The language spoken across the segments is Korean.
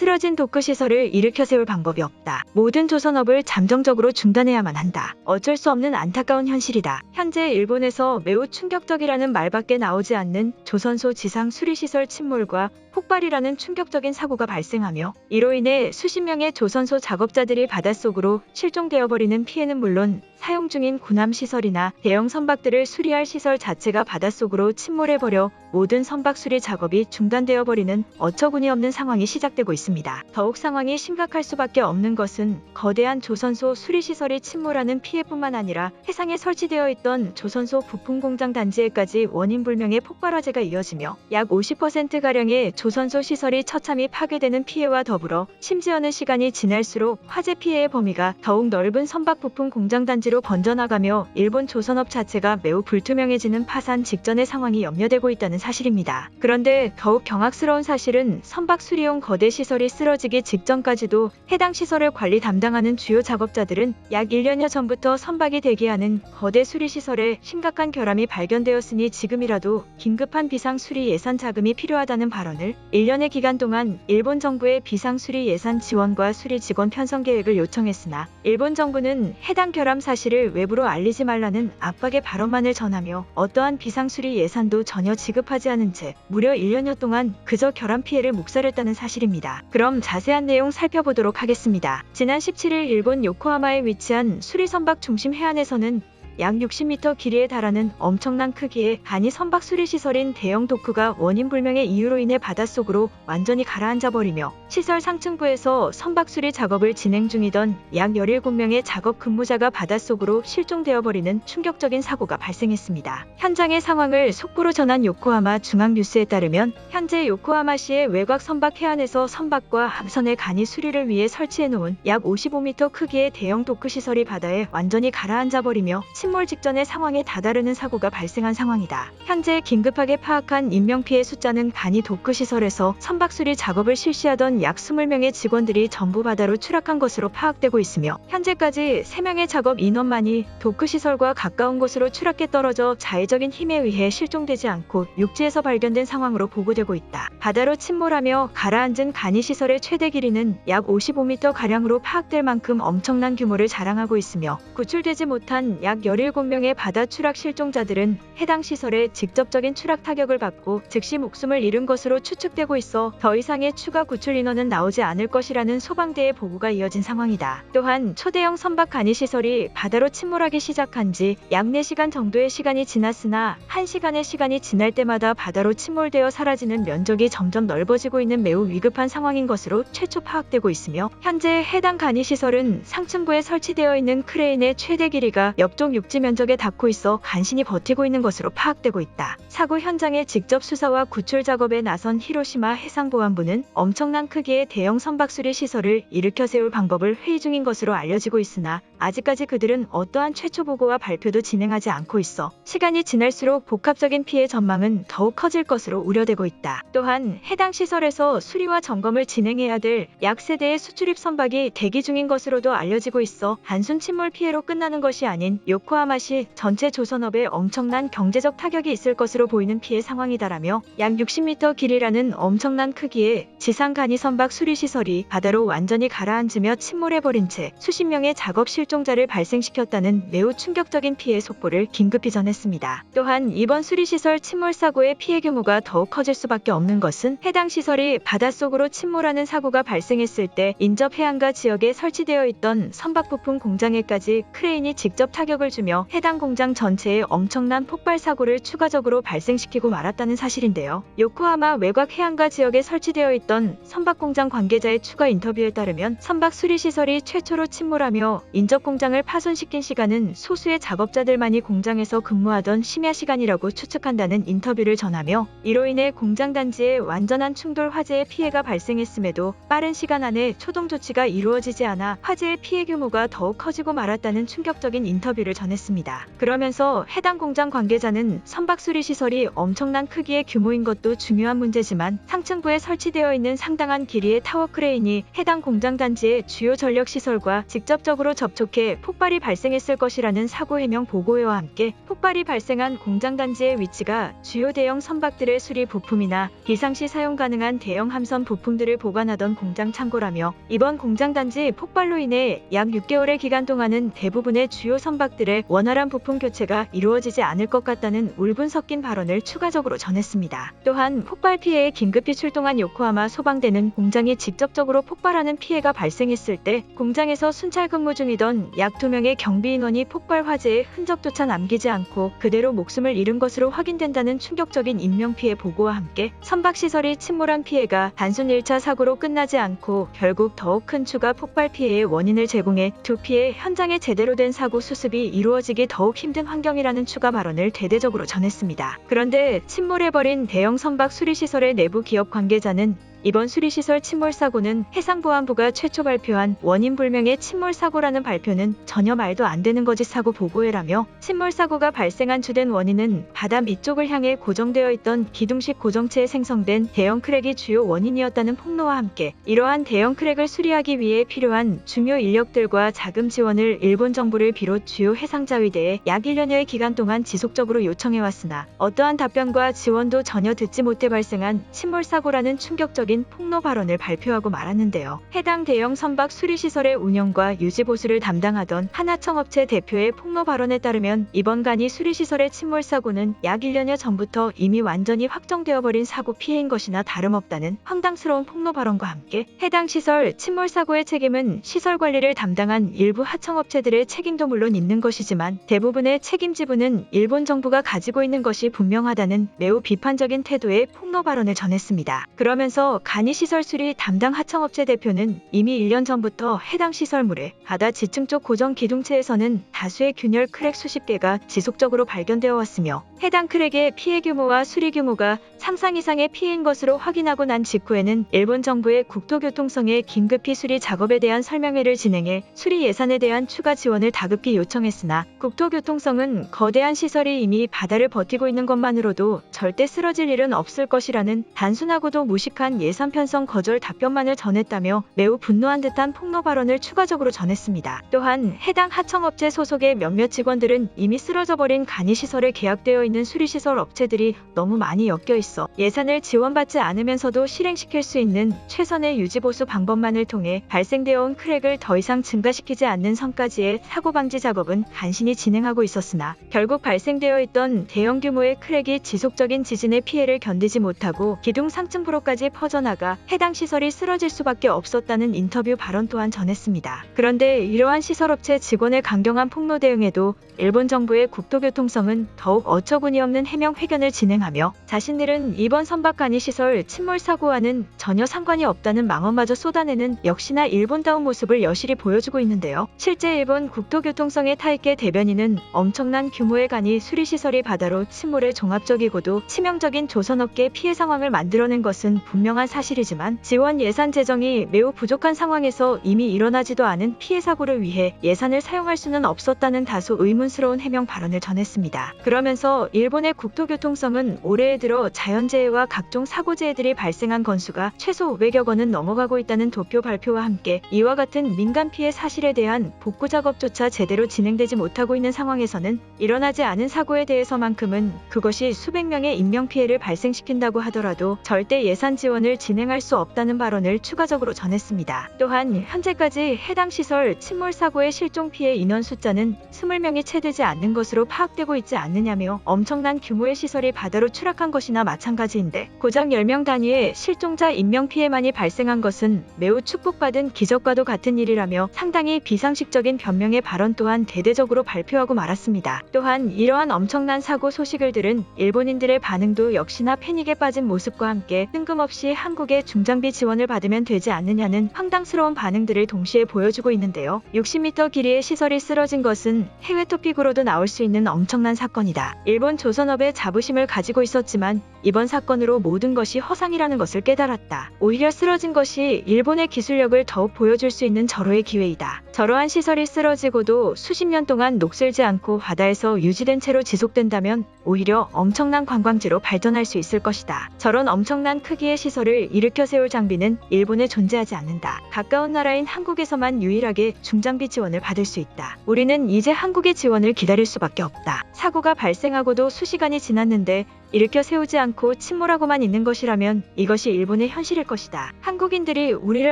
쓰러진 도크시설을 일으켜 세울 방법이 없다. 모든 조선업을 잠정적으로 중단해야만 한다. 어쩔 수 없는 안타까운 현실이다. 현재 일본에서 매우 충격적이라는 말밖에 나오지 않는 조선소 지상 수리시설 침몰과 폭발이라는 충격적인 사고가 발생하며 이로 인해 수십 명의 조선소 작업자들이 바닷속으로 실종되어 버리는 피해는 물론 사용 중인 군함시설이나 대형 선박들을 수리할 시설 자체가 바닷속으로 침몰해버려 모든 선박 수리 작업이 중단되어 버리는 어처구니 없는 상황이 시작되고 있습니다. 더욱 상황이 심각할 수밖에 없는 것은 거대한 조선소 수리시설이 침몰하는 피해뿐만 아니라 해상에 설치되어 있던 조선소 부품공장 단지에까지 원인불명의 폭발 화재가 이어지며 약 50%가량의 조선소 시설이 처참히 파괴되는 피해와 더불어 심지어는 시간이 지날수록 화재 피해의 범위가 더욱 넓은 선박 부품 공장 단지로 번져나가며 일본 조선업 자체가 매우 불투명해지는 파산 직전의 상황이 염려되고 있다는 사실입니다. 그런데 더욱 경악스러운 사실은 선박 수리용 거대 시설이 쓰러지기 직전까지도 해당 시설을 관리 담당하는 주요 작업자들은 약 1년여 전부터 선박이 대기하는 거대 수리시설에 심각한 결함이 발견되었으니 지금이라도 긴급한 비상수리 예산 자금이 필요하다는 발언을 1년의 기간 동안 일본 정부의 비상수리 예산 지원과 수리 직원 편성 계획을 요청했으나 일본 정부는 해당 결함 사실을 외부로 알리지 말라는 압박의 발언만을 전하며 어떠한 비상수리 예산도 전혀 지급하지 않은 채 무려 1년여 동안 그저 결함 피해를 묵살했다는 사실입니다. 그럼 자세한 내용 살펴보도록 하겠습니다. 지난 17일 일본 요코하마에 위치한 수리선박 중심 해안에서는 약 60m 길이에 달하는 엄청난 크기의 간이 선박 수리시설인 대형 도크가 원인불명의 이유로 인해 바닷속으로 완전히 가라앉아 버리며 시설 상층부에서 선박 수리 작업을 진행 중이던 약 17명의 작업 근무자가 바닷속으로 실종되어 버리는 충격적인 사고가 발생했습니다. 현장의 상황을 속보로 전한 요코하마 중앙뉴스에 따르면 현재 요코하마시의 외곽 선박 해안에서 선박과 함선의 간이 수리를 위해 설치해 놓은 약 55m 크기의 대형 도크 시설이 바다에 완전히 가라앉아 버리며 침몰 직전의 상황에 다다르는 사고가 발생한 상황이다. 현재 긴급하게 파악한 인명피해 숫자는 간이 도크 시설에서 선박 수리 작업을 실시하던 약 20명의 직원들이 전부 바다로 추락한 것으로 파악되고 있으며 현재까지 3명의 작업 인원만이 도크 시설과 가까운 곳으로 추락해 떨어져 자해적인 힘에 의해 실종되지 않고 육지에서 발견된 상황으로 보고되고 있다. 바다로 침몰하며 가라앉은 간이 시설의 최대 길이는 약 55m가량으로 파악될 만큼 엄청난 규모를 자랑하고 있으며 구출되지 못한 약 17명의 바다 추락 실종자들은 해당 시설에 직접적인 추락 타격을 받고 즉시 목숨을 잃은 것으로 추측되고 있어 더 이상의 추가 구출 인원은 나오지 않을 것이라는 소방대의 보고가 이어진 상황이다. 또한 초대형 선박 간이 시설이 바다로 침몰하기 시작한 지 약 4시간 정도의 시간이 지났으나 1시간의 시간이 지날 때마다 바다로 침몰되어 사라지는 면적이 점점 넓어지고 있는 매우 위급한 상황인 것으로 최초 파악되고 있으며 현재 해당 간이 시설은 상층부에 설치되어 있는 크레인의 최대 길이가 옆쪽 육지 면적에 닿고 있어 간신히 버티고 있는 것으로 파악되고 있다. 사고 현장에 직접 수사와 구출 작업에 나선 히로시마 해상보안부는 엄청난 크기의 대형 선박 수리 시설을 일으켜 세울 방법을 회의 중인 것으로 알려지고 있으나 아직까지 그들은 어떠한 최초 보고와 발표도 진행하지 않고 있어 시간이 지날수록 복합적인 피해 전망은 더욱 커질 것으로 우려되고 있다. 또한 해당 시설에서 수리와 점검을 진행해야 될 약 세대의 수출입 선박이 대기 중인 것으로도 알려지고 있어 단순 침몰 피해로 끝나는 것이 아닌 요코하마시 전체 조선업에 엄청난 경제적 타격이 있을 것으로 보이는 피해 상황이다라며 약 60m 길이라는 엄청난 크기의 지상 간이 선박 수리시설이 바다로 완전히 가라앉으며 침몰해버린 채 수십 명의 작업 실종자를 발생시켰다는 매우 충격적인 피해 속보를 긴급히 전했습니다. 또한 이번 수리시설 침몰 사고의 피해 규모가 더욱 커질 수밖에 없는 것은 해당 시설이 바닷속으로 침몰하는 사고가 발생했을 때 인접 해안가 지역에 설치되어 있던 선박 부품 공장에까지 크레인이 직접 타격을 주며 해당 공장 전체에 엄청난 폭발 사고를 추가적으로 발생시키고 말았다는 사실인데요. 요코하마 외곽 해안가 지역에 설치되어 있던 선박 공장 관계자의 추가 인터뷰에 따르면 선박 수리 시설이 최초로 침몰하며 인접 공장을 파손시킨 시간은 소수의 작업자들만이 공장에서 근무하던 심야 시간이라고 추측한다는 인터뷰를 전하며 이로 인해 공장 단지에 완전한 충돌 화재의 피해가 발생했음에도 빠른 시간 안에 초동 조치가 이루어지지 않아 화재의 피해 규모가 더욱 커지고 말았다는 충격적인 인터뷰를 전했습니다. 그러면서 해당 공장 관계자는 선박 수리 시설이 엄청난 크기의 규모인 것도 중요한 문제지만 상층부에 설치되어 있는 상당한 길이의 타워 크레인이 해당 공장 단지의 주요 전력 시설과 직접적으로 접촉을 계속해 폭발이 발생했을 것이라는 사고 해명 보고회와 함께 폭발이 발생한 공장 단지의 위치가 주요 대형 선박들의 수리 부품이나 비상시 사용 가능한 대형 함선 부품들을 보관하던 공장 창고라며 이번 공장 단지 폭발로 인해 약 6개월의 기간 동안은 대부분의 주요 선박들의 원활한 부품 교체가 이루어지지 않을 것 같다는 울분 섞인 발언을 추가적으로 전했습니다. 또한 폭발 피해에 긴급히 출동한 요코하마 소방대는 공장이 직접적으로 폭발하는 피해가 발생했을 때 공장에서 순찰 근무 중이던 약 2명의 경비인원이 폭발 화재의 흔적조차 남기지 않고 그대로 목숨을 잃은 것으로 확인된다는 충격적인 인명피해 보고와 함께 선박시설이 침몰한 피해가 단순 1차 사고로 끝나지 않고 결국 더욱 큰 추가 폭발 피해의 원인을 제공해 두피의 현장에 제대로 된 사고 수습이 이루어지기 더욱 힘든 환경이라는 추가 발언을 대대적으로 전했습니다. 그런데 침몰해버린 대형 선박 수리시설의 내부 기업 관계자는 이번 수리시설 침몰 사고는 해상보안부가 최초 발표한 원인 불명의 침몰 사고라는 발표는 전혀 말도 안 되는 거짓 사고 보고회라며 침몰 사고가 발생한 주된 원인은 바다 밑쪽을 향해 고정되어 있던 기둥식 고정체에 생성된 대형 크랙이 주요 원인이었다는 폭로와 함께 이러한 대형 크랙을 수리하기 위해 필요한 중요 인력들과 자금 지원을 일본 정부를 비롯 주요 해상자위대에 약 1년여의 기간 동안 지속적으로 요청해왔으나 어떠한 답변과 지원도 전혀 듣지 못해 발생한 침몰 사고라는 충격적인 폭로 발언을 발표하고 말았는데요. 해당 대형 선박 수리시설의 운영과 유지 보수를 담당하던 하나청업체 대표의 폭로 발언에 따르면 이번 간이 수리시설의 침몰 사고는 약 1년여 전부터 이미 완전히 확정되어 버린 사고 피해인 것이나 다름없다는 황당스러운 폭로 발언과 함께 해당 시설 침몰 사고의 책임은 시설 관리를 담당한 일부 하청업체들의 책임도 물론 있는 것이지만 대부분의 책임 지분은 일본 정부가 가지고 있는 것이 분명하다는 매우 비판적인 태도의 폭로 발언을 전했습니다. 그러면서 간이 시설 수리 담당 하청업체 대표는 이미 1년 전부터 해당 시설물에 바다 지층 쪽 고정 기둥체에서는 다수의 균열 크랙 수십 개가 지속적으로 발견되어 왔으며 해당 크랙의 피해 규모와 수리 규모가 상상 이상의 피해인 것으로 확인하고 난 직후에는 일본 정부의 국토교통성의 긴급히 수리 작업에 대한 설명회를 진행해 수리 예산에 대한 추가 지원을 다급히 요청했으나 국토교통성은 거대한 시설이 이미 바다를 버티고 있는 것만으로도 절대 쓰러질 일은 없을 것이라는 단순하고도 무식한 예산 편성 거절 답변만을 전했다며 매우 분노한 듯한 폭로 발언을 추가적으로 전했습니다. 또한 해당 하청업체 소속의 몇몇 직원들은 이미 쓰러져버린 간이시설에 계약되어 있는 수리시설 업체들이 너무 많이 엮여 있어 예산을 지원받지 않으면서도 실행시킬 수 있는 최선의 유지보수 방법만을 통해 발생되어 온 크랙을 더 이상 증가시키지 않는 선까지의 사고 방지 작업은 간신히 진행하고 있었으나 결국 발생되어 있던 대형 규모의 크랙이 지속적인 지진의 피해를 견디지 못하고 기둥 상층부로까지 퍼져나가 해당 시설이 쓰러질 수밖에 없었다는 인터뷰 발언 또한 전했습니다. 그런데 이러한 시설업체 직원의 강경한 폭로 대응에도 일본 정부의 국토교통성은 더욱 어처구니없는 해명 회견을 진행하며 자신들은 이번 선박 간이 시설 침몰 사고와는 전혀 상관이 없다는 망언마저 쏟아내는 역시나 일본다운 모습을 여실히 보여주고 있는데요. 실제 일본 국토교통성의 타이케 대변인은 엄청난 규모의 간이 수리시설이 바다로 침몰해 종합적이고도 치명적인 조선업계 피해 상황을 만들어낸 것은 분명한 사실이지만 지원 예산 재정이 매우 부족한 상황에서 이미 일어나지도 않은 피해 사고를 위해 예산을 사용할 수는 없었다는 다소 의문스러운 해명 발언을 전했습니다. 그러면서 일본의 국토교통성은 올해에 들어 자연재해와 각종 사고재해들이 발생한 건수가 최소 500여 건은 넘어가고 있다는 도표 발표와 함께 이와 같은 민간 피해 사실에 대한 복구 작업조차 제대로 진행되지 못하고 있는 상황에서는 일어나지 않은 사고에 대해서만큼은 그것이 수백 명의 인명피해를 발생시킨다고 하더라도 절대 예산 지원을 진행할 수 없다는 발언을 추가적으로 전했습니다. 또한 현재까지 해당 시설 침몰 사고의 실종 피해 인원 숫자는 20명이 채 되지 않는 것으로 파악되고 있지 않느냐며 엄청난 규모의 시설이 바다로 추락한 것이나 마찬가지인데 고작 10명 단위의 실종자 인명피해만이 발생한 것은 매우 축복받은 기적과도 같은 일이라며 상당히 비상식적인 변명의 발언 또한 대대적으로 발표하고 말았습니다. 또한 이러한 엄청난 사고 소식을 들은 일본인들의 반응도 역시나 패닉에 빠진 모습과 함께 뜬금없이 한국의 중장비 지원을 받으면 되지 않느냐는 황당스러운 반응들을 동시에 보여주고 있는데요. 60m 길이의 시설이 쓰러진 것은 해외 토픽으로도 나올 수 있는 엄청난 사건이다. 일본 조선업의 자부심을 가지고 있었지만 이번 사건으로 모든 것이 허상이라는 것을 깨달았다. 오히려 쓰러진 것이 일본의 기술력을 더욱 보여줄 수 있는 절호의 기회이다. 저러한 시설이 쓰러지고도 수십 년 동안 녹슬지 않고 바다에서 유지된 채로 지속된다면 오히려 엄청난 관광지로 발전할 수 있을 것이다. 저런 엄청난 크기의 시설을 경제를 일으켜 세울 장비는 일본에 존재하지 않는다. 가까운 나라인 한국에서만 유일하게 중장비 지원을 받을 수 있다. 우리는 이제 한국의 지원을 기다릴 수밖에 없다. 사고가 발생하고도 수시간이 지났는데 일으켜 세우지 않고 침몰하고만 있는 것이라면 이것이 일본의 현실일 것이다. 한국인들이 우리를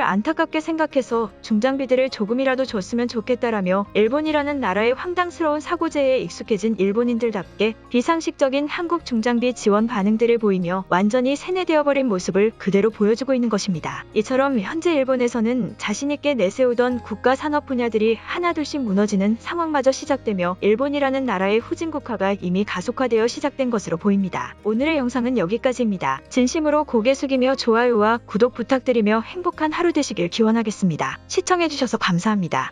안타깝게 생각해서 중장비들을 조금이라도 줬으면 좋겠다라며 일본이라는 나라의 황당스러운 사고제에 익숙해진 일본인들답게 비상식적인 한국 중장비 지원 반응들을 보이며 완전히 세뇌되어버린 모습을 그대로 보여주고 있는 것입니다. 이처럼 현재 일본에서는 자신있게 내세우던 국가 산업 분야들이 하나둘씩 무너지는 상황마저 시작되며 일본이라는 나라의 후진국화가 이미 가속화되어 시작된 것으로 보입니다. 오늘의 영상은 여기까지입니다. 진심으로 고개 숙이며 좋아요와 구독 부탁드리며 행복한 하루 되시길 기원하겠습니다. 시청해주셔서 감사합니다.